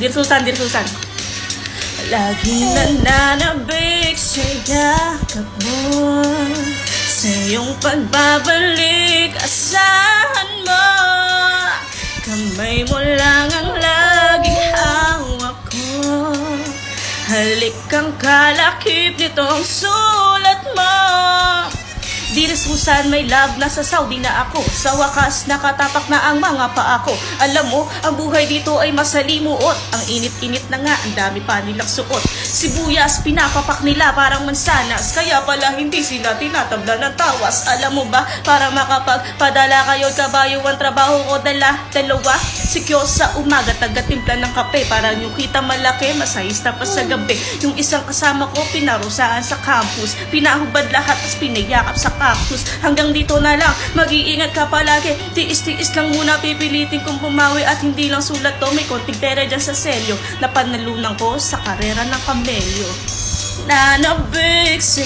Dear Susan, Dear Susan. Laging nananabik sa yakap mo, sa iyong pagbabalik, asahan mo. Kamay mo lang ang laging hawak ko, halik kang kalakip nitong sulat mo. Dear Susan, may love, nasa Saudi na ako. Sa wakas, nakatapak na ang mga paa ko. Alam mo, ang buhay dito ay masalimuot. Ang init-init na nga, ang dami pa nilang suot. Sibuyas, pinapapak nila parang mansanas. Kaya pala hindi sila tinatabla ng tawas. Alam mo ba, para makapagpadala kayo kabayo ang trabaho ko dalawa. Sikyo sa umaga, taga-timpla ng kape. Para yung kita malaki, masayis na pa sa gabi. Yung isang kasama ko, pinarusaan sa campus. Pinahubad lahat, tas pinayakap sa cactus. Hanggang dito na lang, mag-iingat ka palagi. Tiis-tiis lang muna, pipilitin kong bumawi. At hindi lang sulat to, may konting pera dyan sa selyo. Napanalunan ko sa karera ng kamelyo. Nanabik sa